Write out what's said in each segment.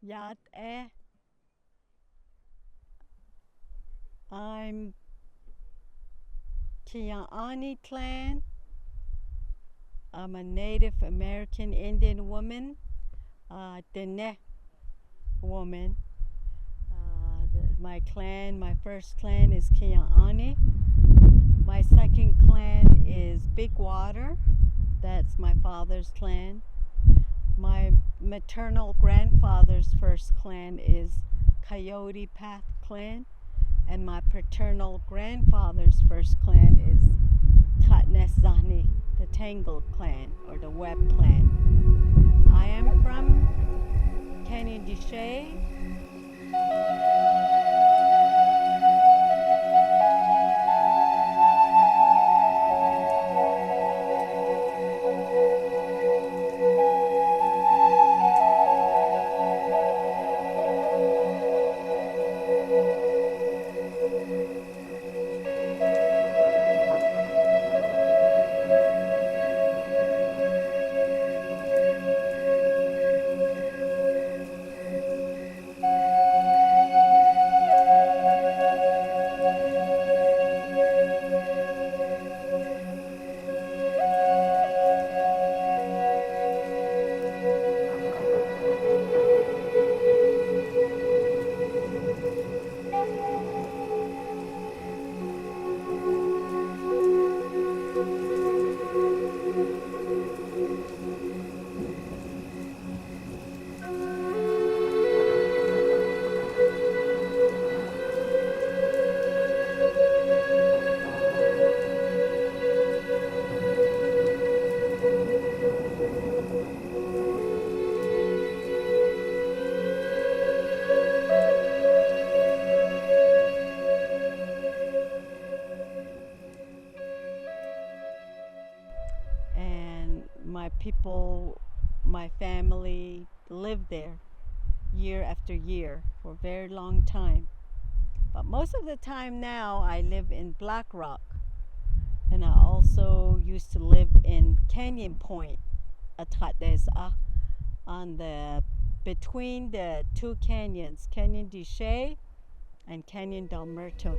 Yat eh. I'm Kia'ani clan. I'm a Native American Indian woman, Dine woman. My first clan is Kia'ani. My second clan is Big Water. That's my father's clan. My maternal grandfather's first clan is Coyote Path clan. And my paternal grandfather's first clan is Tatnesani, the Tangled clan or the Web clan. I am from Canyon de Chelly. And my people, my family lived there year after year for a very long time. But most of the time now I live in Black Rock, and I also used to live in Canyon Point, Atratesa, on the between the two canyons, Canyon de Chelly and Canyon del Muerto.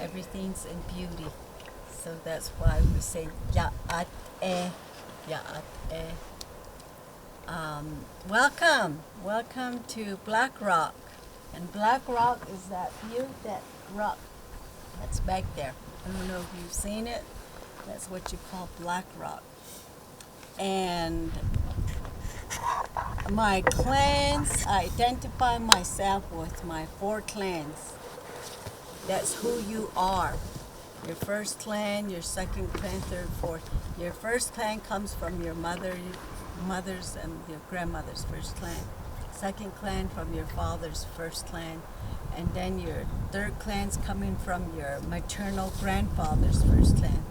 Everything's in beauty. So that's why we say Ya'at eh, Ya'at eh. Welcome to Black Rock. And Black Rock is that view, that rock that's back there. I don't know if you've seen it. That's what you call Black Rock. And my clans, I identify myself with my 4 clans. That's who you are. Your first clan, your second clan, third, fourth. Your first clan comes from your mother's and your grandmother's first clan. Second clan from your father's first clan. And then your third clan's coming from your maternal grandfather's first clan.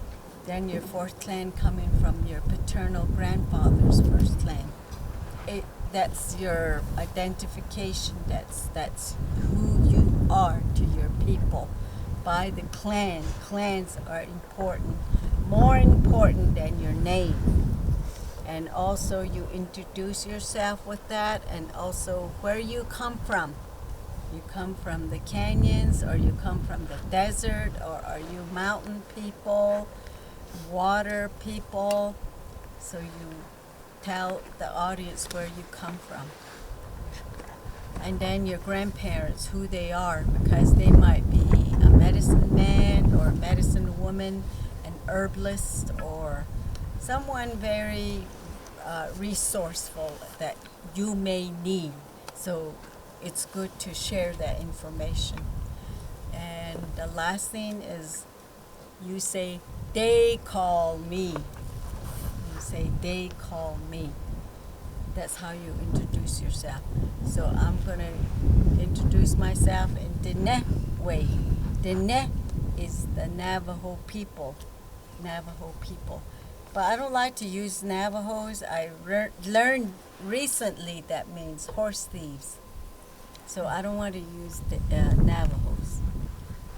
Then your fourth clan coming from your paternal grandfather's first clan. That's your identification. That's who you are to your people by the clan. Clans are important. more important than your name. And also you introduce yourself with that, and also where you come from. You come from the canyons, or you come from the desert, or are you mountain people, water people? So you tell the audience where you come from. And then your grandparents, who they are, because they might be a medicine man or a medicine woman, an herbalist, or someone very resourceful that you may need. So it's good to share that information. And the last thing is you say, they call me. You say, they call me. That's how you introduce yourself. So I'm going to introduce myself in Dine way. Dine is the Navajo people. Navajo people. But I don't like to use Navajos. I learned recently that means horse thieves. So I don't want to use the Navajos.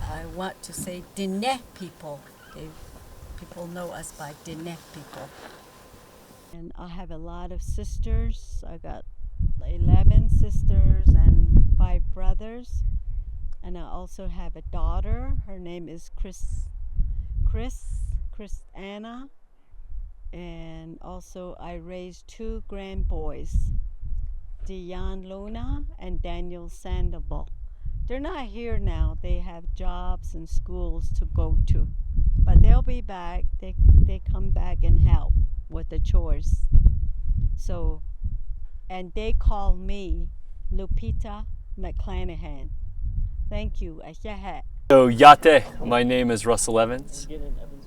I want to say Dine people. People know us by Dine people. And I have a lot of sisters. I got 11 sisters and 5 brothers. And I also have a daughter. Her name is Anna. And also I raised 2 grandboys, Dion Luna and Daniel Sandoval. They're not here now. They have jobs and schools to go to. But they'll be back. They come back and help with the chores. So, and they call me Lupita McClanahan. Thank you. So Yate, my name is Russell Evans,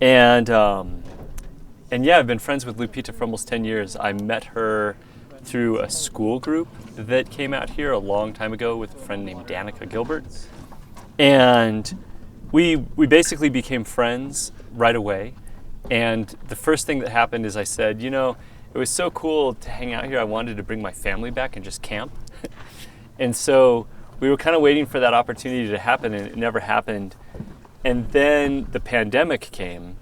and yeah, I've been friends with Lupita for almost 10 years. I met her through a school group that came out here a long time ago with a friend named Danica Gilbert, and we basically became friends right away. And the first thing that happened is I said, you know, it was so cool to hang out here. I wanted to bring my family back and just camp. And so we were kind of waiting for that opportunity to happen, and it never happened. And then the pandemic came,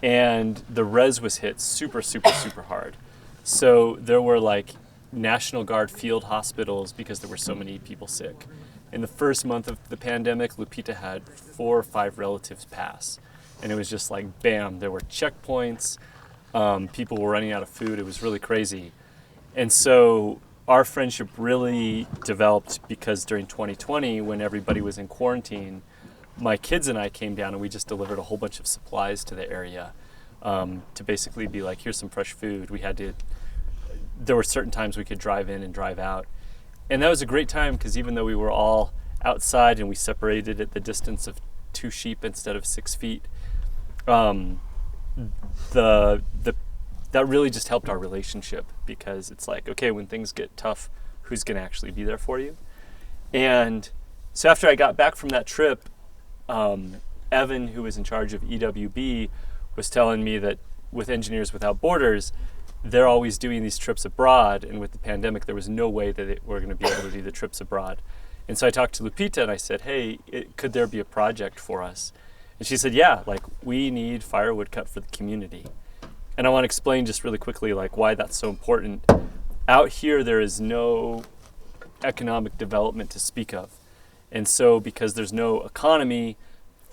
and the res was hit super hard. So there were like National Guard field hospitals because there were so many people sick. In the first month of the pandemic, Lupita had 4 or 5 relatives pass. And it was just like, bam, there were checkpoints. People were running out of food. It was really crazy. And so our friendship really developed because during 2020, when everybody was in quarantine, my kids and I came down and we just delivered a whole bunch of supplies to the area to basically be like, here's some fresh food. There were certain times we could drive in and drive out. And that was a great time because even though we were all outside and we separated at the distance of 2 sheep instead of 6 feet, that really just helped our relationship, because it's like, okay, when things get tough, who's going to actually be there for you? And so after I got back from that trip, Evan, who was in charge of EWB, was telling me that with Engineers Without Borders, they're always doing these trips abroad, and with the pandemic, there was no way that they were going to be able to do the trips abroad. And so I talked to Lupita and I said, hey, could there be a project for us? And she said, yeah, like we need firewood cut for the community. And I want to explain just really quickly like why that's so important. Out here, there is no economic development to speak of. And so because there's no economy,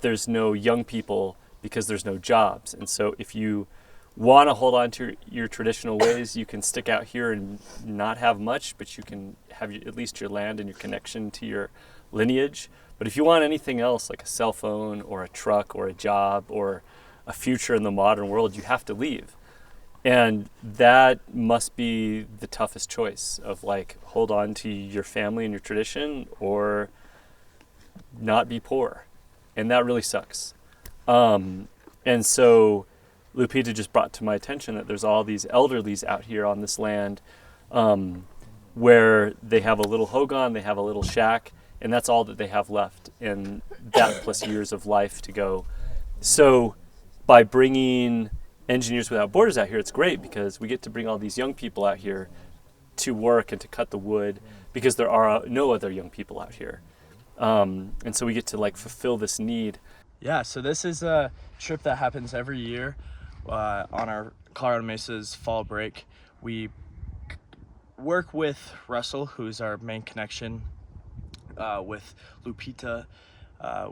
there's no young people, because there's no jobs. And so if you want to hold on to your traditional ways, you can stick out here and not have much, but you can have at least your land and your connection to your lineage. But if you want anything else, like a cell phone or a truck or a job or a future in the modern world, you have to leave. And that must be the toughest choice of like, hold on to your family and your tradition or not be poor. And that really sucks. And so Lupita just brought to my attention that there's all these elderlies out here on this land where they have a little hogan, they have a little shack, and that's all that they have left, and that plus years of life to go. So by bringing Engineers Without Borders out here, it's great because we get to bring all these young people out here to work and to cut the wood, because there are no other young people out here. And so we get to like fulfill this need. Yeah, so this is a trip that happens every year. on our Colorado Mesa's fall break, we work with Russell, who's our main connection, with Lupita.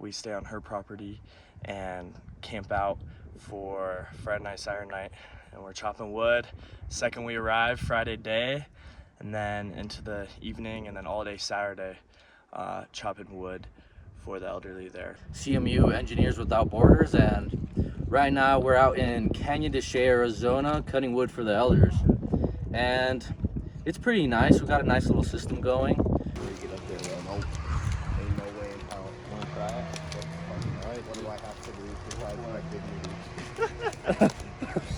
We stay on her property and camp out for Friday night, Saturday night, and we're chopping wood. Second we arrive, Friday day, and then into the evening, and then all day Saturday, chopping wood for the elderly there. CMU Engineers Without Borders, and right now we're out in Canyon de Chelly, Arizona, cutting wood for the elders. And it's pretty nice. We've got a nice little system going. Get up there, no, ain't no way in hell. Wanna try it? Alright, what do I have to do to provide my dignity?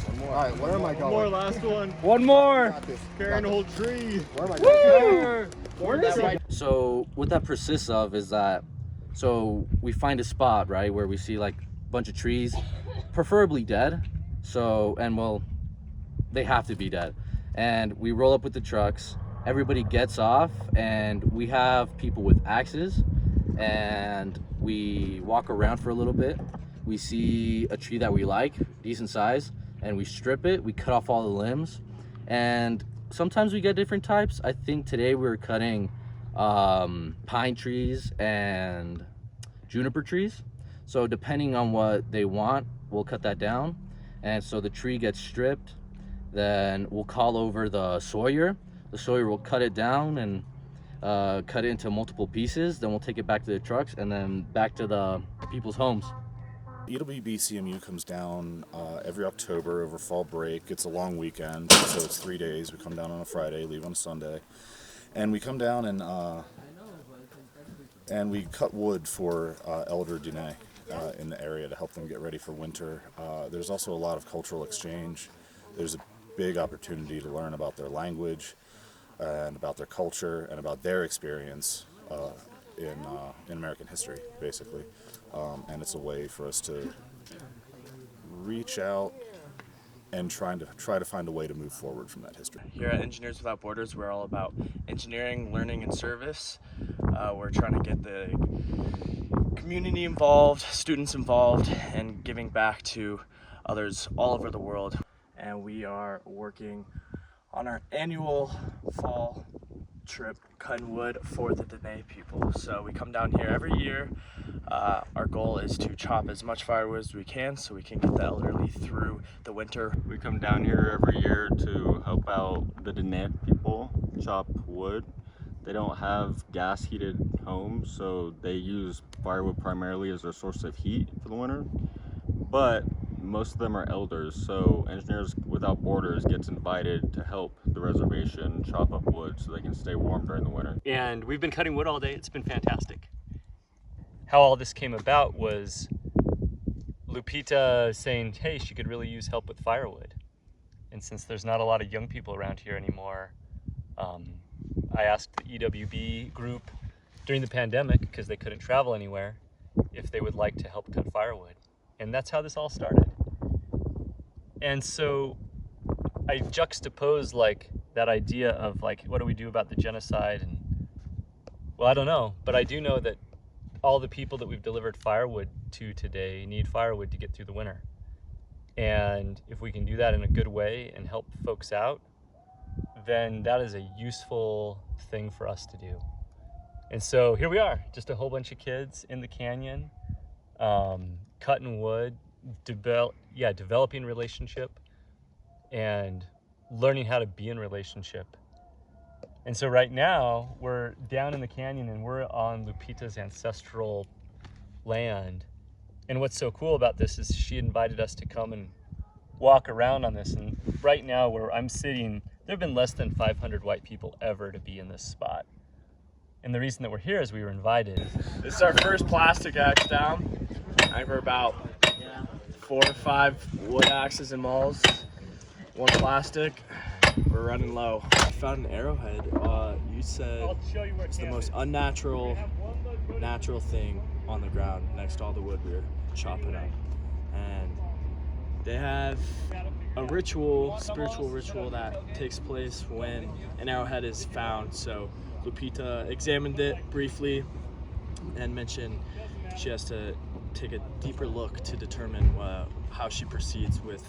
One more. Alright, where am I going? One more, last one. One more! Got this. Carrying a whole tree. Where am I going? Where is it? So what that persists of is that, so we find a spot, right, where we see like a bunch of trees, preferably dead. So, and well, they have to be dead. And we roll up with the trucks, everybody gets off, and we have people with axes, and we walk around for a little bit. We see a tree that we like, decent size, and we strip it, we cut off all the limbs, and sometimes we get different types. I think today we were cutting pine trees and juniper trees. So depending on what they want, we'll cut that down. And so the tree gets stripped, then we'll call over the sawyer. The sawyer will cut it down and cut it into multiple pieces. Then we'll take it back to the trucks and then back to the people's homes. EWB CMU comes down every October over fall break. It's a long weekend, so it's 3 days. We come down on a Friday, leave on a Sunday. And we come down and we cut wood for elder Dine in the area to help them get ready for winter. There's also a lot of cultural exchange. There's a big opportunity to learn about their language and about their culture and about their experience in American history, basically. And it's a way for us to reach out and try to find a way to move forward from that history. Here at Engineers Without Borders, we're all about engineering, learning, and service. We're trying to get the community involved, students involved, and giving back to others all over the world. And we are working on our annual fall trip cutting wood for the Dine people. So we come down here every year. Our goal is to chop as much firewood as we can so we can get the elderly through the winter. We come down here every year to help out the Dine people chop wood. They don't have gas heated homes, so they use firewood primarily as their source of heat for the winter. But most of them are elders, so Engineers Without Borders gets invited to help the reservation chop up wood so they can stay warm during the winter. And we've been cutting wood all day. It's been fantastic. How all this came about was Lupita saying, hey, she could really use help with firewood. And since there's not a lot of young people around here anymore, I asked the EWB group during the pandemic, because they couldn't travel anywhere, if they would like to help cut firewood. And that's how this all started. And so I juxtaposed like that idea of like, what do we do about the genocide? And well, I don't know, but I do know that all the people that we've delivered firewood to today need firewood to get through the winter. And if we can do that in a good way and help folks out, then that is a useful thing for us to do. And so here we are, just a whole bunch of kids in the canyon, cutting wood, developing relationship, and learning how to be in relationship. And so right now we're down in the canyon and we're on Lupita's ancestral land. And what's so cool about this is she invited us to come and walk around on this. And right now where I'm sitting, there have been less than 500 white people ever to be in this spot. And the reason that we're here is we were invited. This is our first plastic axe down. I think we're about 4 or 5 wood axes and mauls, 1 plastic. We're running low. I found an arrowhead. You said it's the most natural thing on the ground next to all the wood we were chopping up. And they have a ritual, spiritual ritual that takes place when an arrowhead is found. So Lupita examined it briefly and mentioned she has to take a deeper look to determine how she proceeds with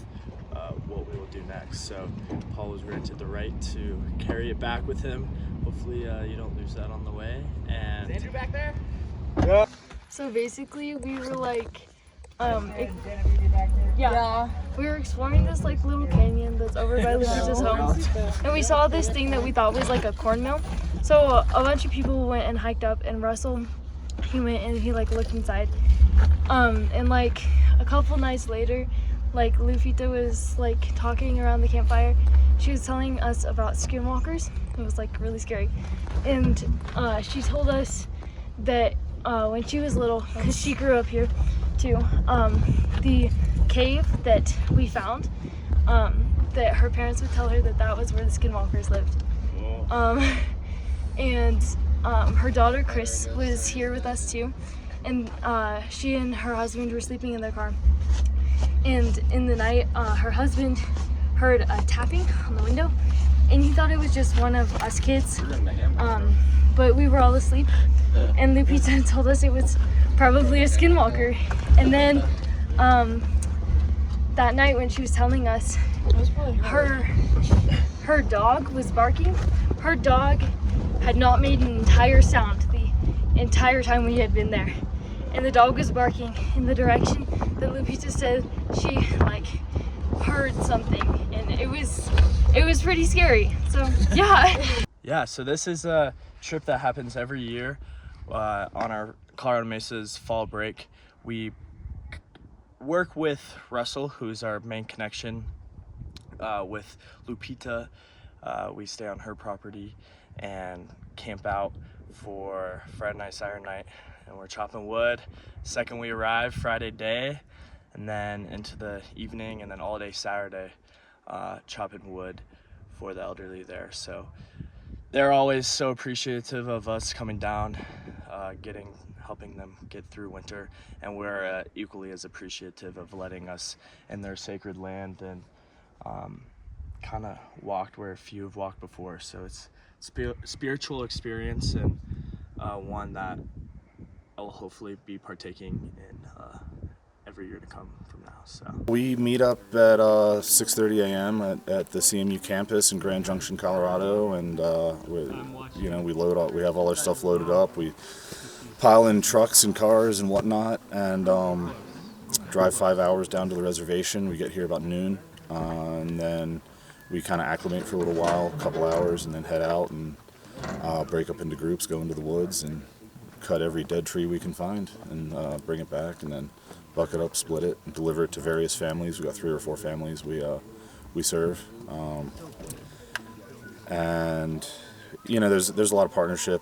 what we will do next. So Paul was granted the right to carry it back with him. Hopefully you don't lose that on the way. And Andrew back there? Yeah. So basically we were like, we were exploring this like little canyon that's over by Lucia's home, and we saw this thing that we thought was like a corn mill. So a bunch of people went and hiked up, and Russell, he went and he like looked inside. And like a couple nights later, like Lupita was like talking around the campfire. She was telling us about skinwalkers. It was like really scary, and she told us that when she was little, because she grew up here too, the cave that we found, that her parents would tell her that that was where the skinwalkers lived. And her daughter Chris was here with us too, and she and her husband were sleeping in their car, and in the night her husband heard a tapping on the window, and he thought it was just one of us kids, but we were all asleep, and Lupita told us it was probably a skinwalker. And then that night when she was telling us, her dog was barking. Her dog had not made an entire sound the entire time we had been there, and the dog was barking in the direction that Lupita said she like heard something, and it was pretty scary. So yeah, so this is a trip that happens every year on our Colorado Mesa's fall break. We work with Russell, who's our main connection with Lupita. We stay on her property and camp out for Friday night, Saturday night, and we're chopping wood. Second we arrive, Friday day, and then into the evening, and then all day Saturday, chopping wood for the elderly there. So they're always so appreciative of us coming down, helping them get through winter, and we're equally as appreciative of letting us in their sacred land and kind of walked where few have walked before. So it's spiritual experience, and one that I'll hopefully be partaking in every year to come from now. So We meet up at 6:30 a.m. at the CMU campus in Grand Junction, Colorado, and we load up. We have all our stuff loaded up. We pile in trucks and cars and whatnot, and drive 5 hours down to the reservation. We get here about noon, and then we kind of acclimate for a little while, a couple hours, and then head out and break up into groups, go into the woods, and cut every dead tree we can find, and bring it back, and then bucket up, split it, and deliver it to various families. We got 3 or 4 families we serve, and there's a lot of partnership.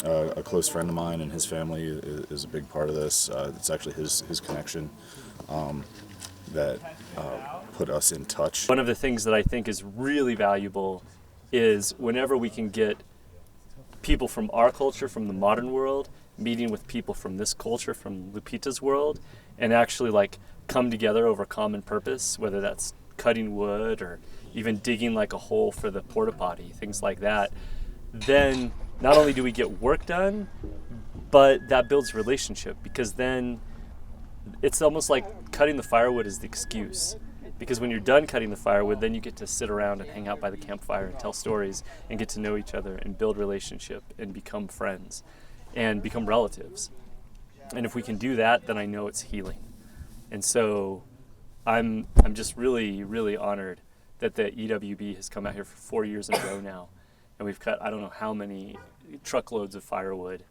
A close friend of mine and his family is a big part of this. It's actually his connection that put us in touch. One of the things that I think is really valuable is whenever we can get people from our culture, from the modern world, meeting with people from this culture, from Lupita's world, and actually like come together over common purpose, whether that's cutting wood or even digging like a hole for the porta potty, things like that, then not only do we get work done, but that builds relationship, because then it's almost like cutting the firewood is the excuse. Because when you're done cutting the firewood, then you get to sit around and hang out by the campfire and tell stories and get to know each other and build relationship and become friends and become relatives. And if we can do that, then I know it's healing. And so I'm just really, really honored that the EWB has come out here for 4 years in a row now. And we've cut I don't know how many truckloads of firewood.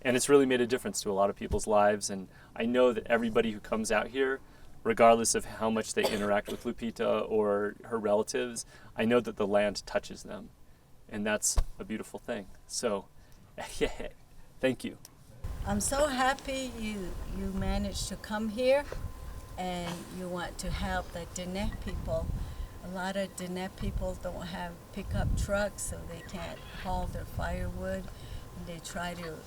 And it's really made a difference to a lot of people's lives. And I know that everybody who comes out here, regardless of how much they interact with Lupita or her relatives, I know that the land touches them. And that's a beautiful thing. So, thank you. I'm so happy you managed to come here, and you want to help the Dine people. A lot of Dine people don't have pickup trucks, so they can't haul their firewood, and they try to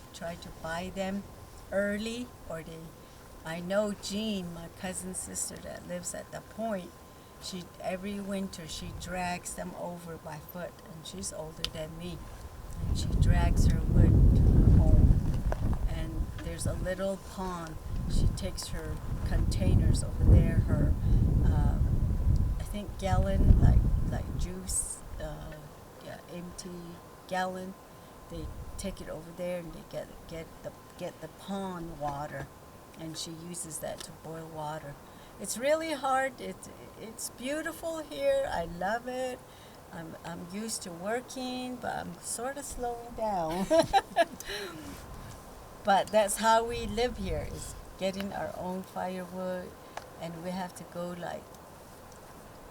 buy them early, or I know Jean, my cousin's sister that lives at the point, every winter she drags them over by foot, and she's older than me, and she drags her wood to her home. And there's a little pond she takes her containers over there, her I think gallon like juice, empty gallon. They take it over there and they get the pond water, and she uses that to boil water. It's really hard. It's beautiful here. I love it. I'm used to working, but I'm sort of slowing down. But that's how we live here, is getting our own firewood, and we have to go like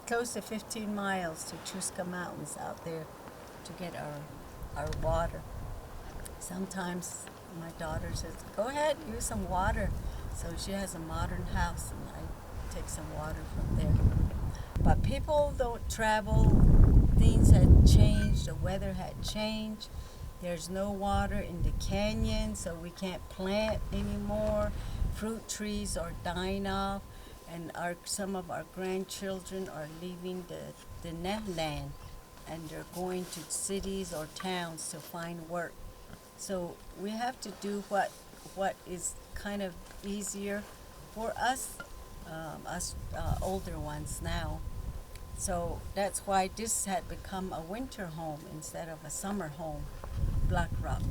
close to 15 miles to Chusca Mountains out there to get our water. Sometimes my daughter says, go ahead, use some water. So she has a modern house, and I take some water from there. But people don't travel. Things had changed. The weather had changed. There's no water in the canyon, so we can't plant anymore. Fruit trees are dying off, and some of our grandchildren are leaving the land, and they're going to cities or towns to find work. So we have to do what is kind of easier for us older ones now. So that's why this had become a winter home instead of a summer home, Black Rock.